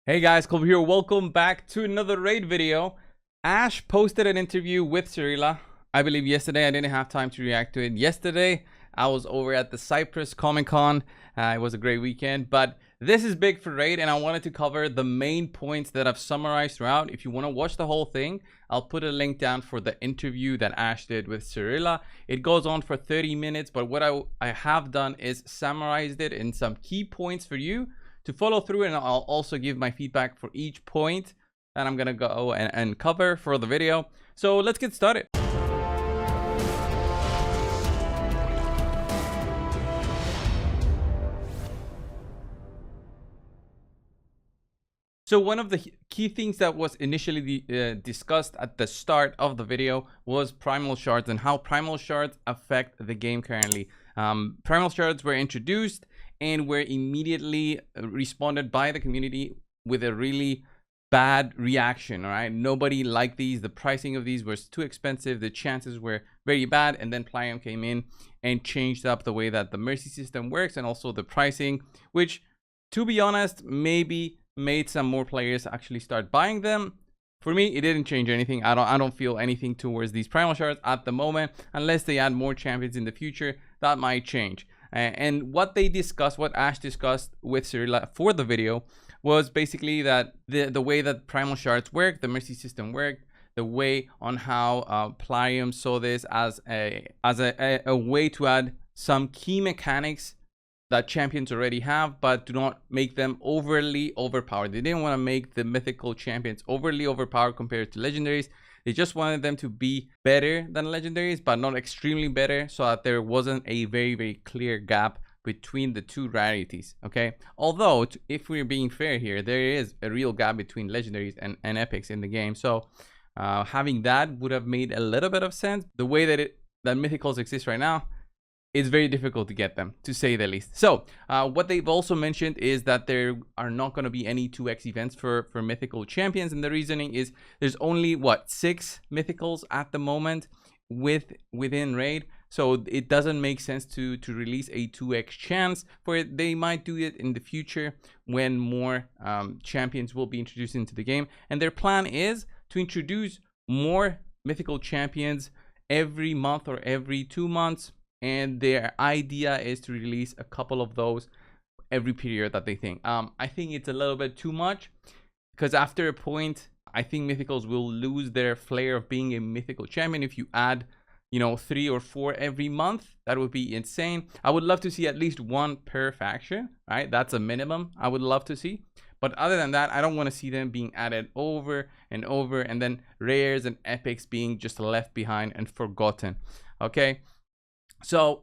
Hey guys, Colby here. Welcome back to another raid video. Ash posted an interview with Cirilla. I believe yesterday. I didn't have time to react to it. Yesterday, I was over at the Cyprus Comic Con. It was a great weekend, but this is big for raid and I wanted to cover the main points that I've summarized throughout. If you want to watch the whole thing, I'll put a link down for the interview that Ash did with Cirilla. It goes on for 30 minutes, but what I have done is summarized it in some key points for you to follow through, and I'll also give my feedback for each point that I'm gonna go and cover for the video. So let's get started. So one of the key things that was initially discussed at the start of the video was Primal Shards and how Primal Shards affect the game currently. Primal Shards were introduced and were immediately responded by the community with a really bad reaction. All right, nobody liked these. The pricing of these was too expensive. The chances were very bad, and then Polymorph came in and changed up the way that the mercy system works and also the pricing, which, to be honest, maybe made some more players actually start buying them. For me, it didn't change anything. I don't feel anything towards these Primal Shards at the moment, unless they add more champions in the future. That might change. And what they discussed, what Ash discussed with Cirilla for the video, was basically that the way that Primal Shards work, the mercy system worked, the way on how Polymorph saw this as a way to add some key mechanics that champions already have, but do not make them overly overpowered. They didn't want to make the mythical champions overly overpowered compared to legendaries. They just wanted them to be better than legendaries, but not extremely better, so that there wasn't a very clear gap between the two rarities. Okay, although if we're being fair here, there is a real gap between legendaries and epics in the game. So having that would have made a little bit of sense. The way that mythicals exist right now, it's very difficult to get them, to say the least. So what they've also mentioned is that there are not going to be any 2x events for mythical champions, and the reasoning is there's only 6 mythicals at the moment within raid, so it doesn't make sense to release a 2x chance for it. They might do it in the future when more champions will be introduced into the game, and their plan is to introduce more mythical champions every month or every 2 months. And their idea is to release a couple of those every period that they think. I think it's a little bit too much, because after a point, I think mythicals will lose their flair of being a mythical champion. If you add, 3 or 4 every month, that would be insane. I would love to see at least 1 per faction, right? That's a minimum I would love to see. But other than that, I don't want to see them being added over and over, and then rares and epics being just left behind and forgotten. Okay. So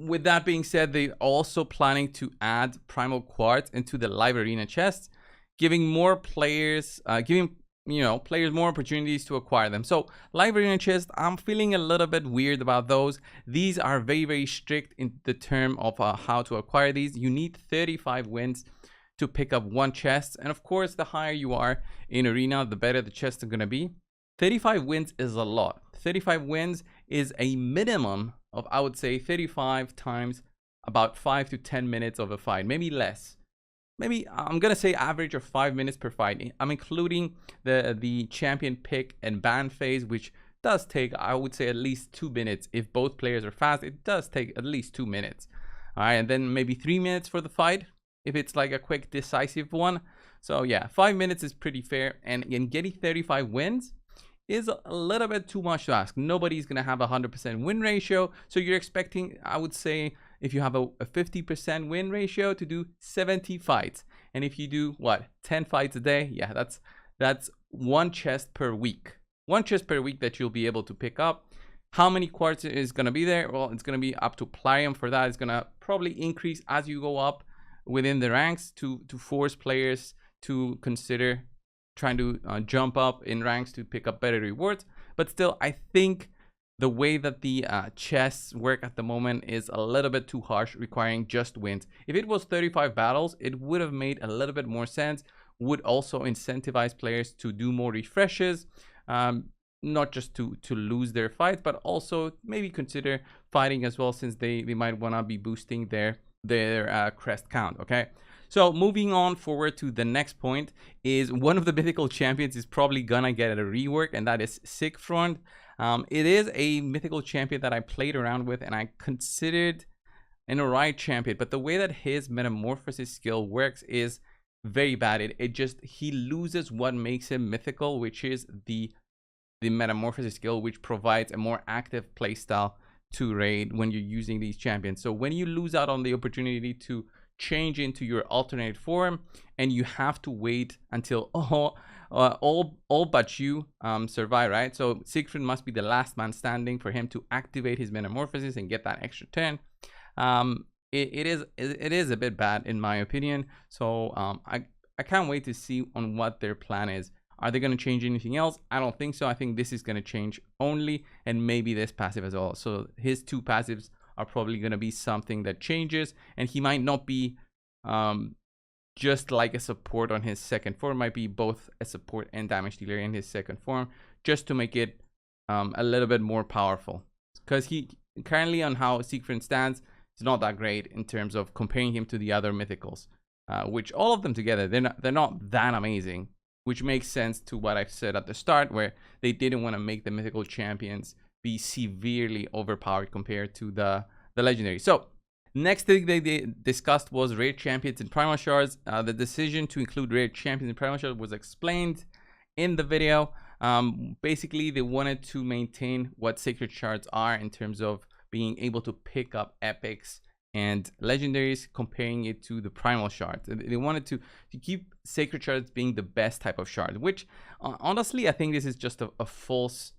with that being said, they're also planning to add primal quartz into the live arena chests, giving more players players more opportunities to acquire them. So live arena chests, I'm feeling a little bit weird about those. These are very strict in the term of how to acquire these. You need 35 wins to pick up 1 chest, and of course the higher you are in arena, the better the chests are going to be. 35 wins is a lot. 35 wins is a minimum of, I would say, 35 times about 5 to 10 minutes of a fight, maybe less. Maybe I'm gonna say average of 5 minutes per fight. I'm including the champion pick and ban phase, which does take, I would say, at least 2 minutes. If both players are fast, it does take at least 2 minutes. All right, and then maybe 3 minutes for the fight if it's like a quick decisive one. So yeah, 5 minutes is pretty fair, and in getting 35 wins is a little bit too much to ask. Nobody's gonna have a 100% win ratio, so you're expecting, I would say, if you have a 50% win ratio, to do 70 fights. And if you do 10 fights a day, yeah, that's 1 chest per week. 1 chest per week that you'll be able to pick up. How many quartz is gonna be there? Well, it's gonna be up to Polymorph. For that, it's gonna probably increase as you go up within the ranks to force players to consider trying to jump up in ranks to pick up better rewards. But still, I think the way that the chests work at the moment is a little bit too harsh, requiring just wins. If it was 35 battles, it would have made a little bit more sense. Would also incentivize players to do more refreshes, not just to lose their fights, but also maybe consider fighting as well, since they might want to be boosting their crest count. Okay, So moving on forward to the next point is one of the mythical champions is probably gonna get a rework, and that is Sigfront. It is a mythical champion that I played around with and I considered an alright champion, but the way that his metamorphosis skill works is very bad. He loses what makes him mythical, which is the metamorphosis skill, which provides a more active playstyle to raid when you're using these champions. So when you lose out on the opportunity to change into your alternate form and you have to wait until all but you survive, right? So Siegfried must be the last man standing for him to activate his metamorphosis and get that extra turn. It is a bit bad in my opinion. So I can't wait to see on what their plan is. Are they going to change anything else? I don't think so. I think this is going to change only, and maybe this passive as well. So his two passives are probably going to be something that changes, and he might not be just like a support on his second form. Might be both a support and damage dealer in his second form, just to make it a little bit more powerful. Because he currently, on how Siegfried stands, is not that great in terms of comparing him to the other mythicals, which all of them together, they're not that amazing. Which makes sense to what I said at the start, where they didn't want to make the mythical champions be severely overpowered compared to the legendary. So next thing they discussed was rare champions in Primal Shards. The decision to include rare champions in Primal Shards was explained in the video. Basically, they wanted to maintain what Sacred Shards are in terms of being able to pick up epics and legendaries, comparing it to the Primal Shards. They wanted to keep Sacred Shards being the best type of shard, which honestly I think this is just a false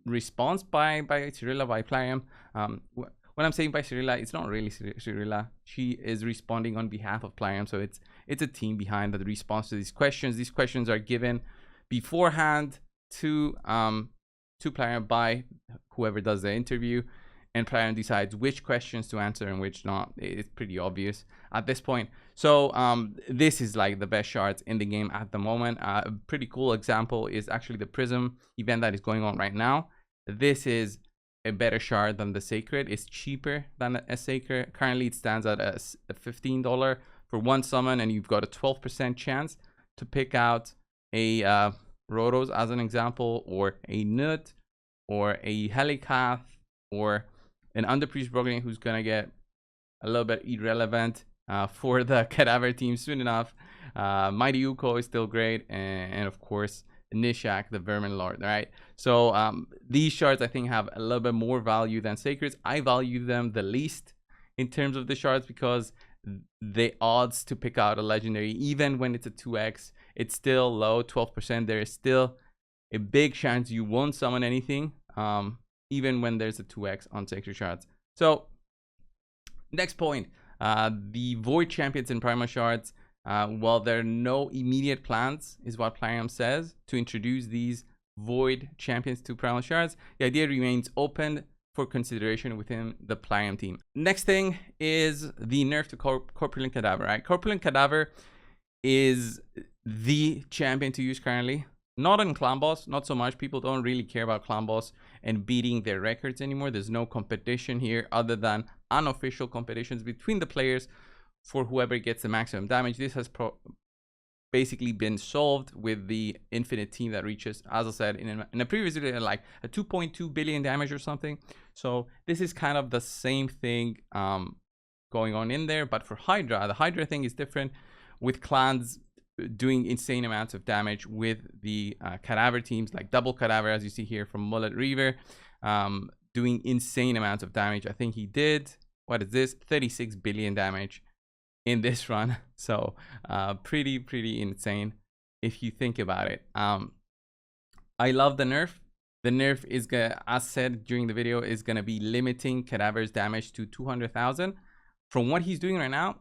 response by Cirilla, by Plarium. When I'm saying by Cirilla, it's not really Cirilla. She is responding on behalf of Plarium, so it's a team behind that responds to these questions. These questions are given beforehand to Plarium by whoever does the interview, and Plarium decides which questions to answer and which not. It's pretty obvious at this point. So this is like the best shards in the game at the moment. A pretty cool example is actually the Prism event that is going on right now. This is a better shard than the Sacred. It's cheaper than a Sacred. Currently it stands at a $15 for one summon, and you've got a 12% chance to pick out a Rotos as an example, or a Nut, or a Helicath, or an Underpriest Brogling who's gonna get a little bit irrelevant for the Cadaver team soon enough. Mighty Uko is still great, and of course Nishak, the Vermin Lord, right? So these shards I think have a little bit more value than Sacreds. I value them the least in terms of the shards because the odds to pick out a legendary, even when it's a 2x, it's still low, 12%. There is still a big chance you won't summon anything, even when there's a 2x on Sacred Shards. So next point, the Void Champions in Primal Shards. While there are no immediate plans, is what Plarium says, to introduce these Void Champions to Primal Shards, the idea remains open for consideration within the Plarium team. Next thing is the nerf to Corpulent Cadaver, right? Corpulent Cadaver is the champion to use currently. Not in Clan Boss, not so much. People don't really care about Clan Boss and beating their records anymore. There's no competition here other than unofficial competitions between the players for whoever gets the maximum damage. This has basically been solved with the infinite team that reaches, as I said in a previous video, like a 2.2 billion damage or something. So this is kind of the same thing going on in there, but for Hydra, the Hydra thing is different, with clans doing insane amounts of damage, with the Cadaver teams like Double Cadaver, as you see here from Mullet Reaver, doing insane amounts of damage. I think he did, what is this, 36 billion damage in this run. So pretty insane if you think about it. I love the nerf. The nerf is gonna, as said during the video, is gonna be limiting Cadaver's damage to 200,000. From what he's doing right now,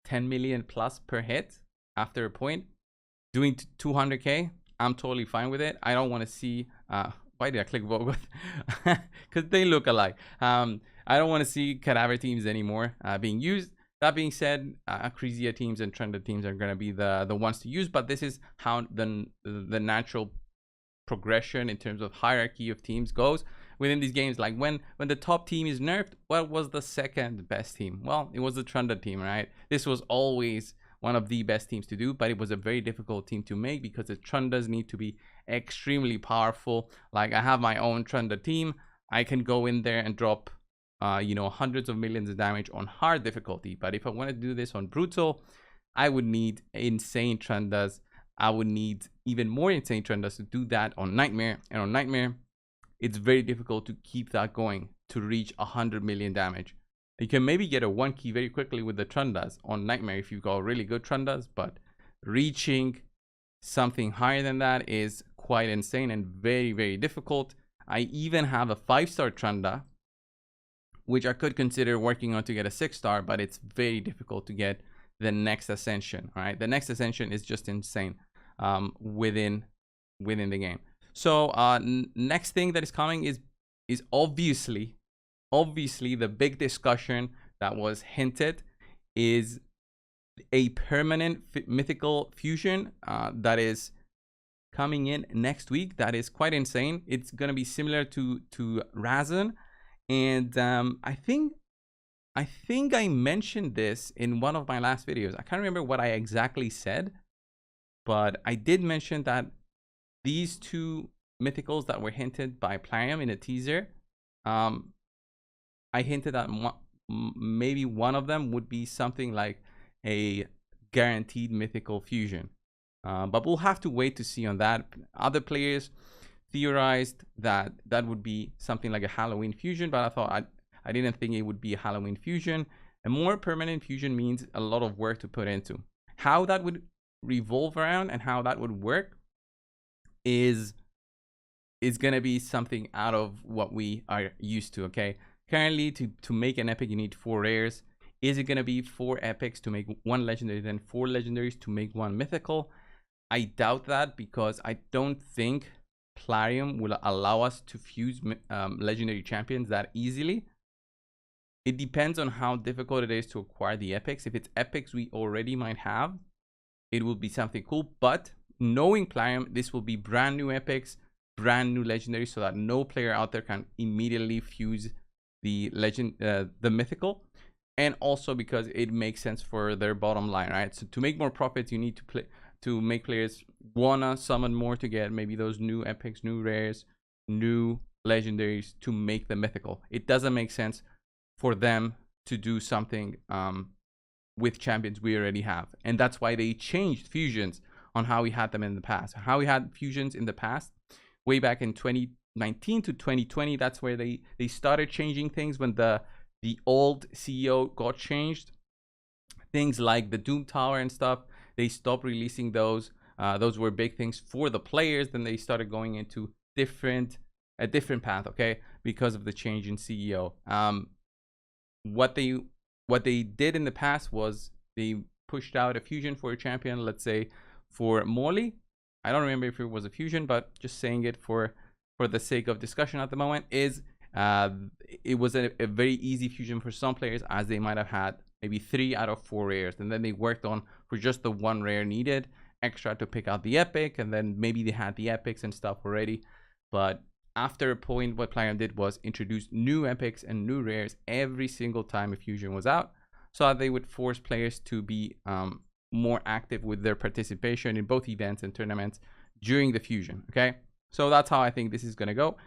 10 million plus per hit after a point, doing 200k, I'm totally fine with it. I don't want to see why did I click vote with because they look alike. I don't want to see Cadaver teams anymore being used. That being said, Acrisia teams and Trended teams are going to be the ones to use, but this is how the natural progression in terms of hierarchy of teams goes. within these games. Like when the top team is nerfed, what was the second best team? Well, it was the Trunda team, right? This was always one of the best teams to do, but it was a very difficult team to make because the Trundas need to be extremely powerful. Like I have my own Trunda team. I can go in there and drop you know, hundreds of millions of damage on hard difficulty. But if I want to do this on brutal, I would need insane Trundas. I would need even more insane Trundas to do that on Nightmare. And on Nightmare, it's very difficult to keep that going to reach 100 million damage. You can maybe get a 1 key very quickly with the Trundas on Nightmare if you've got really good Trundas, but reaching something higher than that is quite insane and very, very difficult. I even have a 5-star Trunda, which I could consider working on to get a 6-star, but it's very difficult to get the next ascension. All right, the next ascension is just insane within the game. So next thing that is coming is obviously the big discussion that was hinted is a permanent mythical fusion that is coming in next week. That is quite insane. It's gonna be similar to Razan, and I think I mentioned this in one of my last videos. I can't remember what I exactly said, but I did mention that these two mythicals that were hinted by Plarium in a teaser, I hinted that maybe one of them would be something like a guaranteed mythical fusion. But we'll have to wait to see on that. Other players theorized that that would be something like a Halloween fusion, but I thought I didn't think it would be a Halloween fusion. A more permanent fusion means a lot of work to put into. How that would revolve around and how that would work is gonna be something out of what we are used to. Okay, currently to make an epic you need 4 rares. Is it gonna be 4 epics to make 1 legendary, then 4 legendaries to make 1 mythical? I doubt that, because I don't think Plarium will allow us to fuse legendary champions that easily. It depends on how difficult it is to acquire the epics. If it's epics we already might have, it will be something cool. But knowing Plarium, this will be brand new epics, brand new legendaries, so that no player out there can immediately fuse the mythical. And also because it makes sense for their bottom line, right? So to make more profits, you need to make players wanna summon more to get maybe those new epics, new rares, new legendaries to make the mythical. It doesn't make sense for them to do something with champions we already have. And that's why they changed fusions on how we had them in the past. How we had fusions in the past, way back in 2019 to 2020, that's where they started changing things when the old CEO got changed. Things like the Doom Tower and stuff, they stopped releasing those. Those were big things for the players. Then they started going into a different path, okay, because of the change in CEO. What they did in the past was they pushed out a fusion for a champion, let's say for Molly. I don't remember if it was a fusion, but just saying it for the sake of discussion at the moment, is it was a very easy fusion for some players, as they might have had maybe 3 out of 4 rares, and then they worked on for just the 1 rare needed extra to pick out the epic, and then maybe they had the epics and stuff already. But after a point, what Plarium did was introduce new epics and new rares every single time a fusion was out, so that they would force players to be more active with their participation in both events and tournaments during the fusion. Okay, so that's how I think this is gonna go.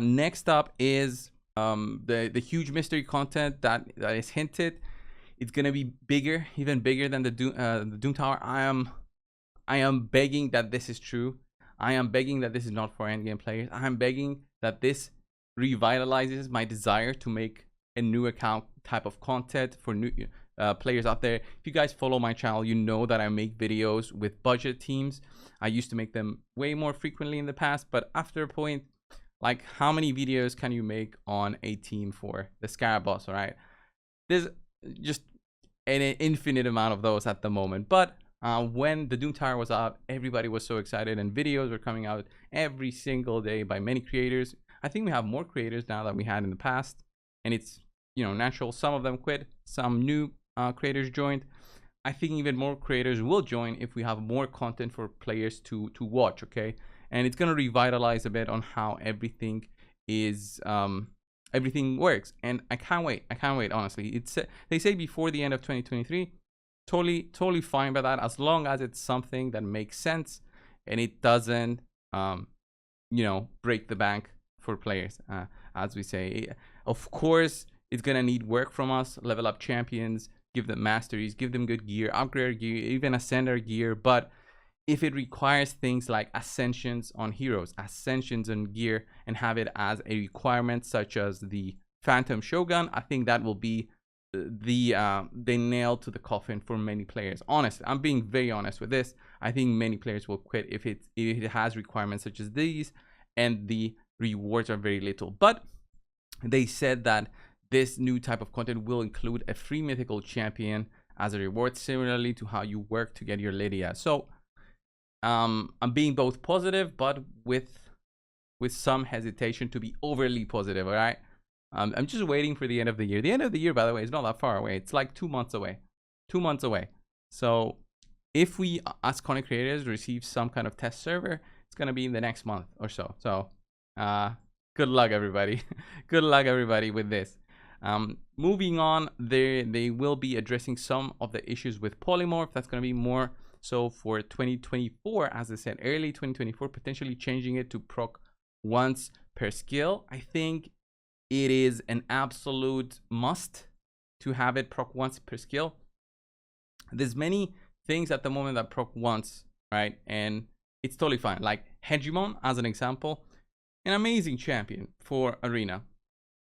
Next up is the huge mystery content that is hinted. It's gonna be bigger, even bigger than the Doom Tower. I am begging that this is true. I am begging that this is not for endgame players. I am begging that this revitalizes my desire to make a new account type of content for new players out there. If you guys follow my channel, you know that I make videos with budget teams. I used to make them way more frequently in the past, but after a point, like, how many videos can you make on a team for the Scarab boss? All right, there's just an infinite amount of those at the moment. But when the Doom Tower was out, everybody was so excited, and videos were coming out every single day by many creators. I think we have more creators now than we had in the past, and it's, you know, natural. Some of them quit, some new creators joined. I think even more creators will join if we have more content for players to watch. Okay, and it's gonna revitalize a bit on how everything is everything works, and I can't wait. Honestly, it's they say before the end of 2023. Totally fine by that, as long as it's something that makes sense and it doesn't break the bank for players, as we say. Of course it's gonna need work from us. Level up champions, give them masteries, give them good gear, upgrade gear, even ascender gear. But if it requires things like ascensions on heroes, ascensions on gear, and have it as a requirement, such as the Phantom Shogun, I think that will be the nail to the coffin for many players. Honestly, I'm being very honest with this. I think many players will quit if it has requirements such as these and the rewards are very little. But they said that this new type of content will include a free mythical champion as a reward, similarly to how you work to get your Lydia. So I'm being both positive, but with some hesitation to be overly positive. All right. I'm just waiting for the end of the year. The end of the year, by the way, is not that far away. It's like 2 months away. 2 months away. So if we, as content creators, receive some kind of test server, it's going to be in the next month or so. So good luck, everybody. Good luck, everybody, with this. Moving on, they will be addressing some of the issues with Polymorph. That's going to be more so for 2024, as I said, early 2024, potentially changing it to proc once per skill. I think it is an absolute must to have it proc once per skill. There's many things at the moment that proc once, right? And it's totally fine. Like Hegemon, as an example, an amazing champion for Arena.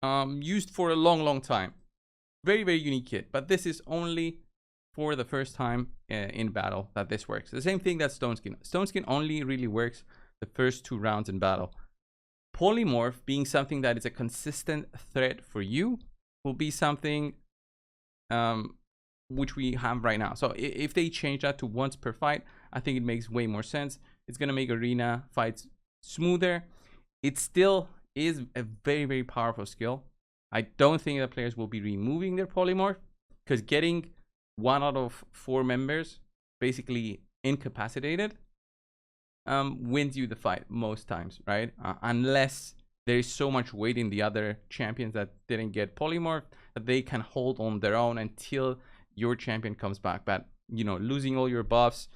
Used for a long time. Very unique kit. But this is only for the first time in battle that this works. The same thing that Stone Skin. Stone Skin only really works the first 2 rounds in battle. Polymorph, being something that is a consistent threat for you, will be something which we have right now. So if they change that to once per fight, I think it makes way more sense. It's going to make arena fights smoother. It still is a very powerful skill. I don't think that players will be removing their Polymorph, because getting 1 out of 4 members basically incapacitated wins you the fight most times, right? Unless there is so much weight in the other champions that didn't get Polymorph that they can hold on their own until your champion comes back. But losing all your buffs,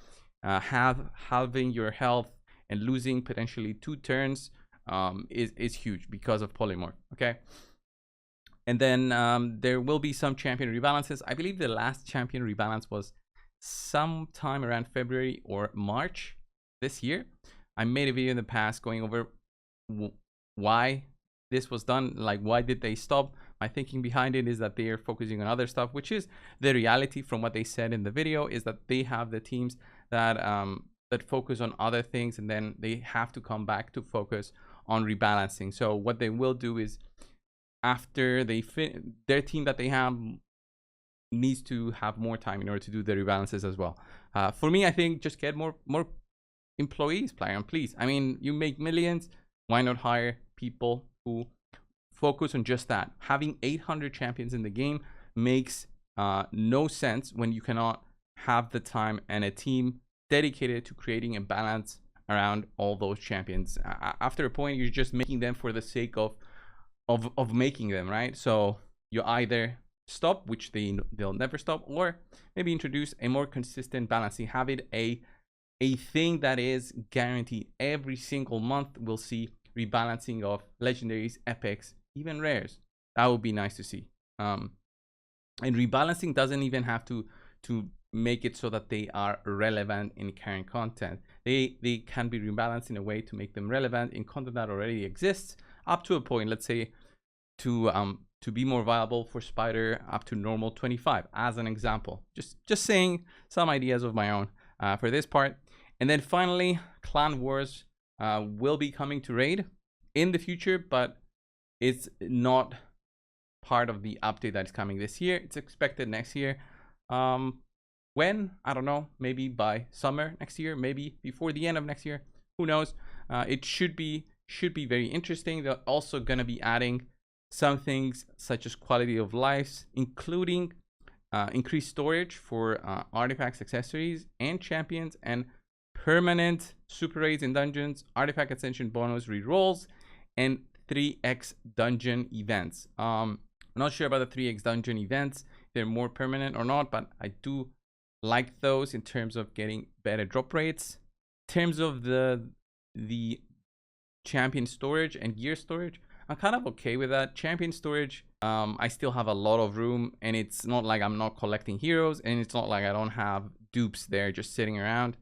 halving your health, and losing potentially 2 turns is huge because of Polymorph. Okay. And then there will be some champion rebalances. I believe the last champion rebalance was sometime around February or March this year. I made a video in the past going over why this was done, like why did they stop. My thinking behind it is that they are focusing on other stuff, which is the reality from what they said in the video, is that they have the teams that focus on other things, and then they have to come back to focus on rebalancing. So what they will do is, after they their team that they have needs to have more time in order to do the rebalances as well. For me, I think just get more employees, player, please. I mean, you make millions, why not hire people who focus on just that? Having 800 champions in the game makes no sense when you cannot have the time and a team dedicated to creating a balance around all those champions. After a point, you're just making them for the sake of making them, right? So you either stop, which they'll never stop, or maybe introduce a more consistent balancing. Have it a thing that is guaranteed. Every single month we'll see rebalancing of legendaries, epics, even rares. That would be nice to see. And rebalancing doesn't even have to make it so that they are relevant in current content. They can be rebalanced in a way to make them relevant in content that already exists, up to a point, let's say, to be more viable for Spider, up to normal 25, as an example. Just saying some ideas of my own for this part. And then finally, Clan Wars will be coming to Raid in the future, but it's not part of the update that is coming this year. It's expected next year. When? I don't know. Maybe by summer next year, maybe before the end of next year. Who knows? It should be very interesting. They're also going to be adding some things such as quality of life, including increased storage for artifacts, accessories, and champions, and permanent super raids in dungeons, artifact ascension bonus rerolls, and 3x dungeon events. I'm not sure about the 3x dungeon events, they're more permanent or not, but I do like those in terms of getting better drop rates. In terms of the champion storage and gear storage, I'm kind of okay with that. Champion storage, I still have a lot of room, and it's not like I'm not collecting heroes, and it's not like I don't have dupes there just sitting around.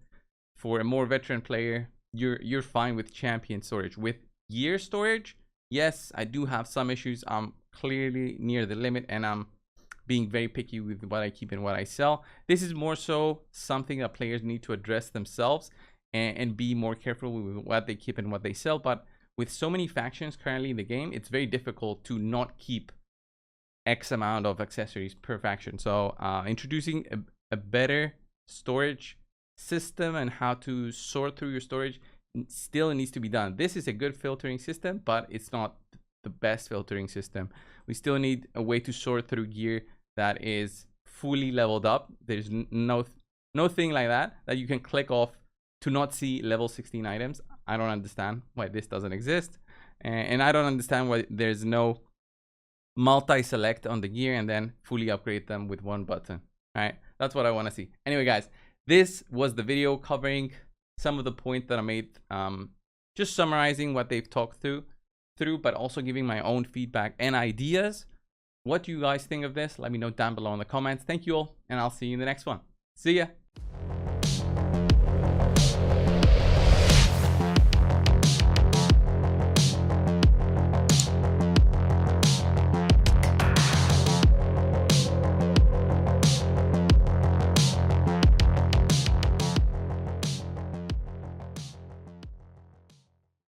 For a more veteran player, you're fine with champion storage. With gear storage, yes, I do have some issues. I'm clearly near the limit, and I'm being very picky with what I keep and what I sell. This is more so something that players need to address themselves and be more careful with what they keep and what they sell. But with so many factions currently in the game, it's very difficult to not keep X amount of accessories per faction. So introducing a better storage system and how to sort through your storage still needs to be done. This is a good filtering system, but it's not the best filtering system. We still need a way to sort through gear that is fully leveled up. There's no thing like that you can click off to not see level 16 items. I don't understand why this doesn't exist, and I don't understand why there's no multi-select on the gear and then fully upgrade them with one button. All right, that's what I want to see. Anyway, guys, this was the video covering some of the points that I made, just summarizing what they've talked through, but also giving my own feedback and ideas. What do you guys think of this? Let me know down below in the comments. Thank you all, and I'll see you in the next one. See ya.